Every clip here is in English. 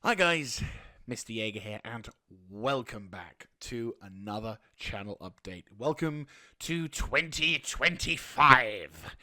Hi guys, Mr. Jaeger here, and welcome back to another channel update. Welcome to 2025,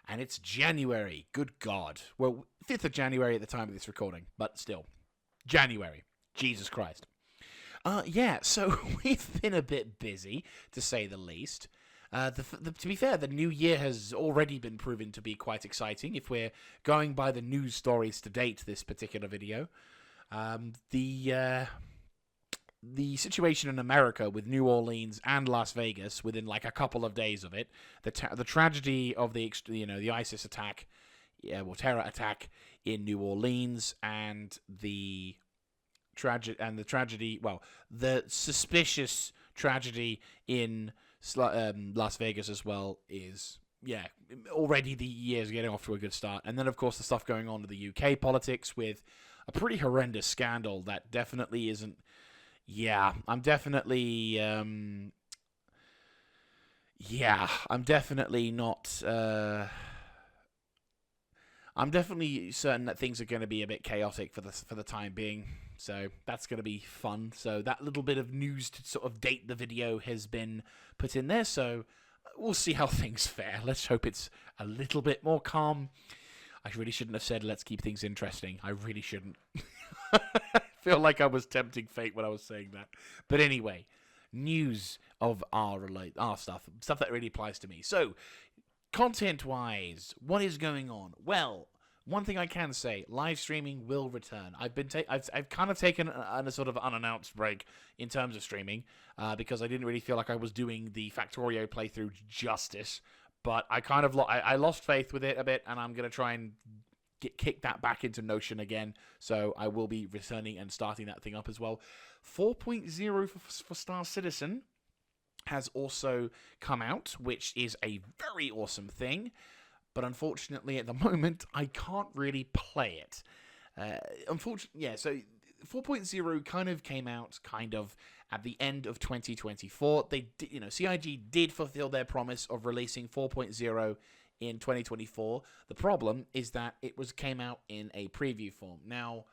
and it's January. Good God. Well, 5th of January at the time of this recording, but still, January. Jesus Christ. So we've been a bit busy, to say the least. To be fair, the new year has already been proven to be quite exciting if we're going by the news stories to date this particular video. The situation in America with New Orleans and Las Vegas within like a couple of days of it, the tragedy of the ISIS attack, terror attack in New Orleans, and the the suspicious tragedy in Las Vegas as well is, already the year's getting off to a good start. And then, of course, the stuff going on with the UK politics with a pretty horrendous scandal that definitely isn't... Yeah, I'm definitely not... I'm definitely certain that things are going to be a bit chaotic for the time being. So that's going to be fun. So that little bit of news to sort of date the video has been put in there. So we'll see how things fare. Let's hope it's a little bit more calm. I really shouldn't have said let's keep things interesting. I really shouldn't. I feel like I was tempting fate when I was saying that. But anyway, news of our stuff that really applies to me. So, content-wise, what is going on? Well, one thing I can say, live streaming will return. I've kind of taken a sort of unannounced break in terms of streaming because I didn't really feel like I was doing the Factorio playthrough justice. But I kind of I lost faith with it a bit, and I'm going to try and kick that back into Notion again. So I will be returning and starting that thing up as well. 4.0 for Star Citizen has also come out, which is a very awesome thing. But unfortunately, at the moment, I can't really play it. So 4.0 kind of came out at the end of 2024. CIG did fulfill their promise of releasing 4.0 in 2024. The problem is that it came out in a preview form. Now,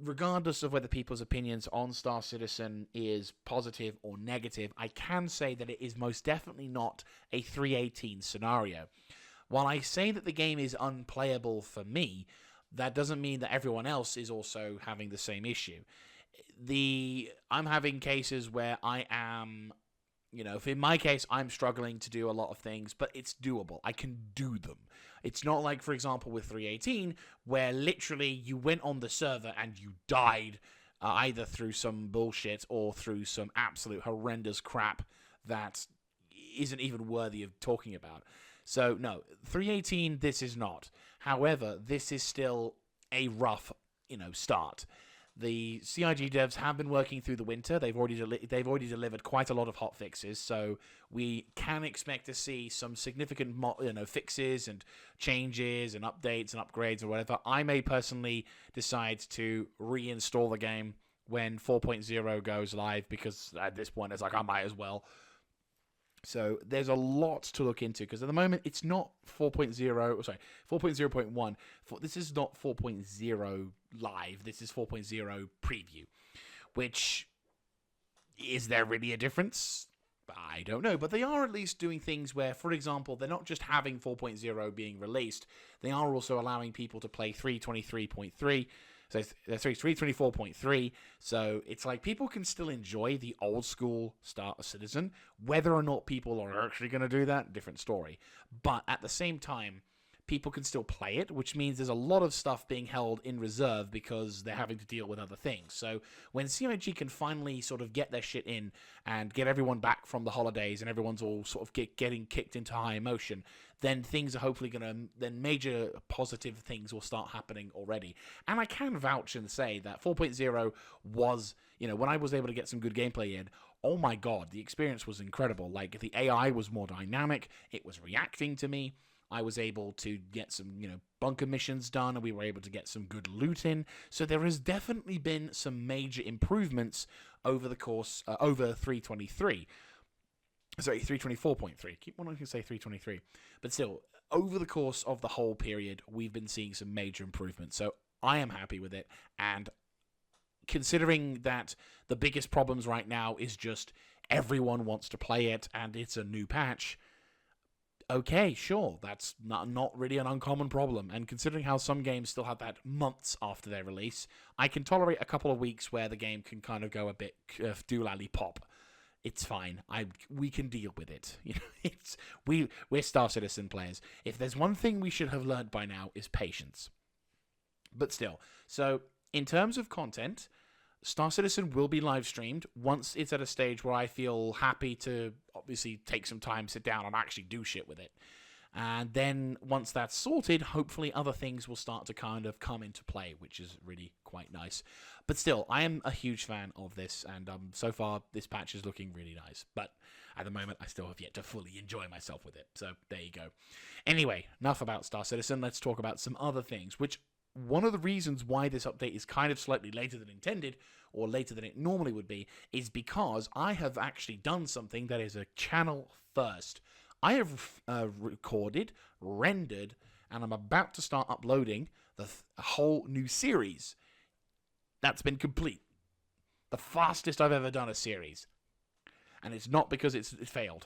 regardless of whether people's opinions on Star Citizen is positive or negative, I can say that it is most definitely not a 318 scenario. While I say that the game is unplayable for me, that doesn't mean that everyone else is also having the same issue. I'm having cases where I am, if in my case I'm struggling to do a lot of things, but it's doable. I can do them. It's not like, for example, with 318, where literally you went on the server and you died either through some bullshit or through some absolute horrendous crap that isn't even worthy of talking about. So, no, 318, this is not. However, this is still a rough, start. The CIG devs have been working through the winter. They've already delivered quite a lot of hot fixes, so we can expect to see some significant fixes and changes and updates and upgrades or whatever. I may personally decide to reinstall the game when 4.0 goes live, because at this point it's like I might as well. So there's a lot to look into, because at the moment it's not 4.0.1. This is not 4.0 live. This is 4.0 preview. Which, is there really a difference? I don't know, but they are at least doing things where, for example, they're not just having 4.0 being released, they are also allowing people to play 323.3. So 324.3. So it's like people can still enjoy the old school Star Citizen. Whether or not people are actually going to do that, different story. But at the same time, people can still play it, which means there's a lot of stuff being held in reserve because they're having to deal with other things. So when CIG can finally sort of get their shit in and get everyone back from the holidays and everyone's all sort of getting kicked into high emotion, then things are hopefully then major positive things will start happening already. And I can vouch and say that 4.0 was, when I was able to get some good gameplay in, oh my god, the experience was incredible. Like, the AI was more dynamic, it was reacting to me. I was able to get some, bunker missions done, and we were able to get some good loot in. So there has definitely been some major improvements over the course, over 323. Sorry, 324.3. Keep wanting to say 323. But still, over the course of the whole period, we've been seeing some major improvements. So I am happy with it, and considering that the biggest problems right now is just everyone wants to play it and it's a new patch, okay, sure, that's not really an uncommon problem. And considering how some games still have that months after their release, I can tolerate a couple of weeks where the game can kind of go a bit doolally pop. It's fine. We can deal with it. You know, we're Star Citizen players. If there's one thing we should have learned by now is patience. But still, so in terms of content, Star Citizen will be live streamed once it's at a stage where I feel happy to obviously take some time, sit down, and actually do shit with it. And then once that's sorted, hopefully other things will start to kind of come into play, which is really quite nice. But still, I am a huge fan of this, and so far this patch is looking really nice. But at the moment, I still have yet to fully enjoy myself with it. So there you go. Anyway, enough about Star Citizen. Let's talk about some other things, which one of the reasons why this update is kind of slightly later than intended, or later than it normally would be, is because I have actually done something that is a channel first. I have recorded, rendered, and I'm about to start uploading a whole new series. That's been complete. The fastest I've ever done a series. And it's not because it failed.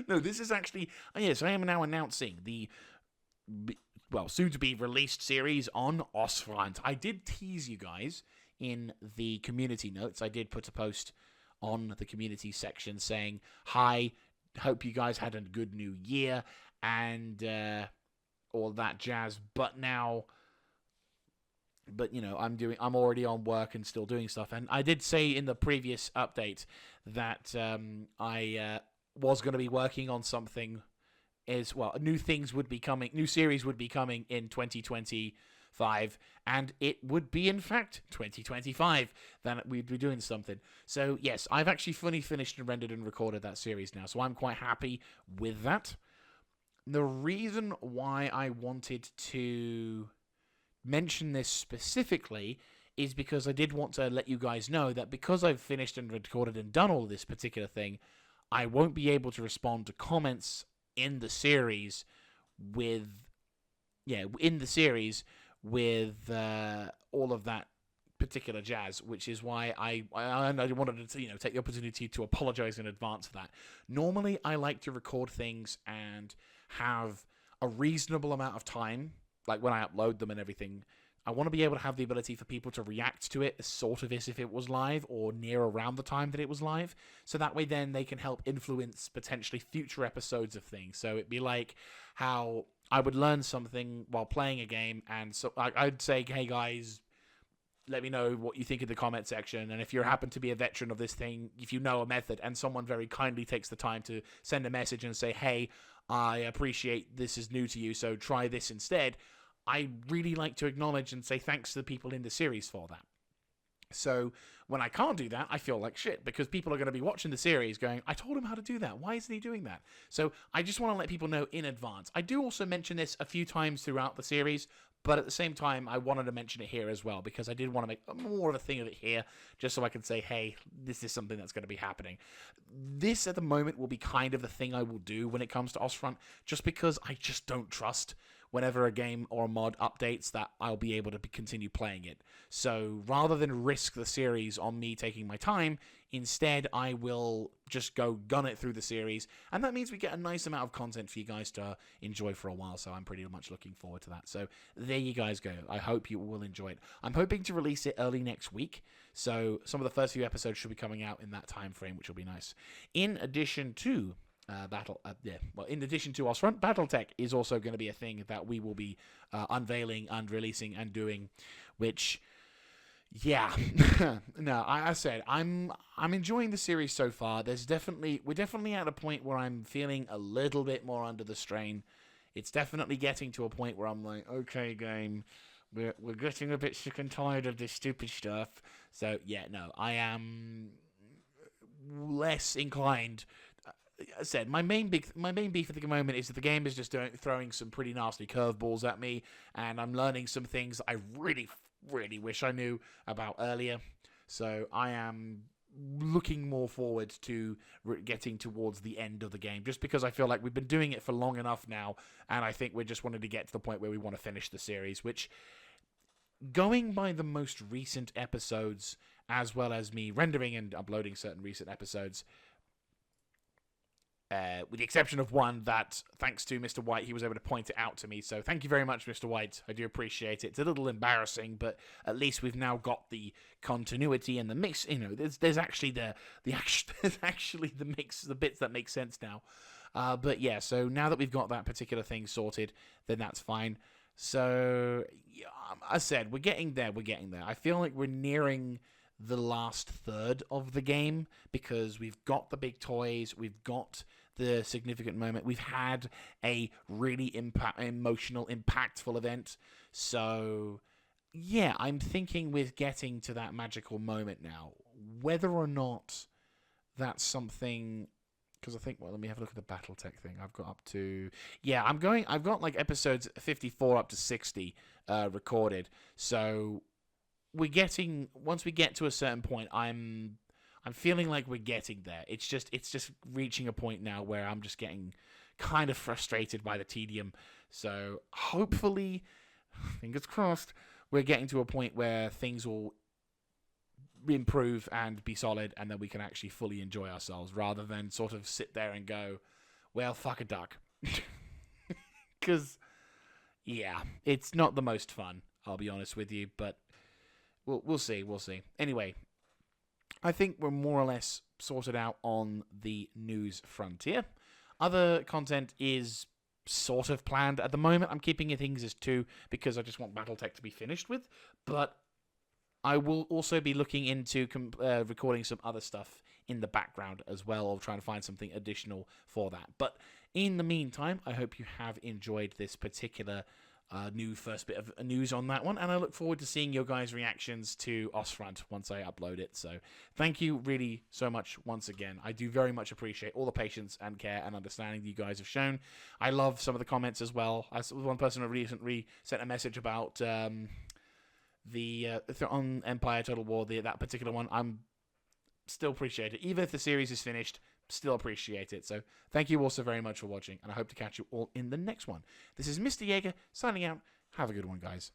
No, this is actually... yes, I am now announcing the... soon-to-be released series on Osfront. I did tease you guys in the community notes. I did put a post on the community section saying, hi, hope you guys had a good new year, and all that jazz. But you know, I'm already on work and still doing stuff. And I did say in the previous update that I was going to be working on something. Is well, new series would be coming in 2025, and it would be in fact 2025 that we'd be doing something. So yes, I've actually fully finished and rendered and recorded that series now, so I'm quite happy with that. The reason why I wanted to mention this specifically is because I did want to let you guys know that because I've finished and recorded and done all this particular thing, I won't be able to respond to comments in the series with all of that particular jazz, which is why I wanted to take the opportunity to apologize in advance for that. Normally, I like to record things and have a reasonable amount of time, like when I upload them and everything. I want to be able to have the ability for people to react to it as sort of as if it was live or near around the time that it was live. So that way then they can help influence potentially future episodes of things. So it'd be like how I would learn something while playing a game, and so I'd say, hey guys, let me know what you think in the comment section. And if you happen to be a veteran of this thing, if you know a method, and someone very kindly takes the time to send a message and say, hey, I appreciate this is new to you, so try this instead, I really like to acknowledge and say thanks to the people in the series for that. So when I can't do that, I feel like shit, because people are going to be watching the series going, I told him how to do that. Why isn't he doing that? So I just want to let people know in advance. I do also mention this a few times throughout the series, but at the same time, I wanted to mention it here as well, because I did want to make more of a thing of it here, just so I can say, hey, this is something that's going to be happening. This, at the moment, will be kind of the thing I will do when it comes to Osfront, just because I just don't trust whenever a game or a mod updates that I'll be able to continue playing it. So rather than risk the series on me taking my time, instead I will just go gun it through the series, and that means we get a nice amount of content for you guys to enjoy for a while, so I'm pretty much looking forward to that. So there you guys go. I hope you will enjoy it. I'm hoping to release it early next week, so some of the first few episodes should be coming out in that time frame, which will be nice. In addition to in addition to Osfront, BattleTech is also going to be a thing that we will be unveiling and releasing and doing, which, yeah, no, I said I'm enjoying the series so far. We're definitely at a point where I'm feeling a little bit more under the strain. It's definitely getting to a point where I'm like, okay, game, we're getting a bit sick and tired of this stupid stuff. So yeah, no, I am less inclined. I said my main beef at the moment is that the game is just throwing some pretty nasty curveballs at me, and I'm learning some things I really, really wish I knew about earlier. So I am looking more forward to getting towards the end of the game, just because I feel like we've been doing it for long enough now, and I think we're just wanting to get to the point where we want to finish the series, which going by the most recent episodes, as well as me rendering and uploading certain recent episodes, with the exception of one that, thanks to Mr. White, he was able to point it out to me. So thank you very much, Mr. White. I do appreciate it. It's a little embarrassing, but at least we've now got the continuity and the mix. You know, there's actually there's actually the mix, the bits that make sense now. But yeah, so now that we've got that particular thing sorted, then that's fine. So yeah, I said we're getting there. We're getting there. I feel like we're nearing the last third of the game because we've got the big toys, we've got the significant moment, we've had a really emotional, impactful event. So yeah, I'm thinking with getting to that magical moment now, whether or not that's something. Because I think, well, let me have a look at the BattleTech thing. I've got up to, yeah, I've got like episodes 54 up to 60 recorded. So once we get to a certain point, I'm feeling like we're getting there. It's just reaching a point now where I'm just getting kind of frustrated by the tedium. So hopefully, fingers crossed, we're getting to a point where things will improve and be solid, and then we can actually fully enjoy ourselves rather than sort of sit there and go, well, fuck a duck. Because, yeah, it's not the most fun, I'll be honest with you, but we'll see. Anyway, I think we're more or less sorted out on the news frontier. Other content is sort of planned at the moment. I'm keeping things as 2 because I just want BattleTech to be finished with, but I will also be looking into recording some other stuff in the background as well, or trying to find something additional for that. But in the meantime, I hope you have enjoyed this particular new first bit of news on that one, and I look forward to seeing your guys' reactions to Osfront once I upload it. So thank you really so much once again. I do very much appreciate all the patience and care and understanding that you guys have shown. I love some of the comments as well. One person recently sent a message about on Empire Total War, that particular one. I'm still appreciate it. Even if the series is finished, still appreciate it. So thank you all so very much for watching, and I hope to catch you all in the next one. This is Mr. Jaeger signing out. Have a good one, guys.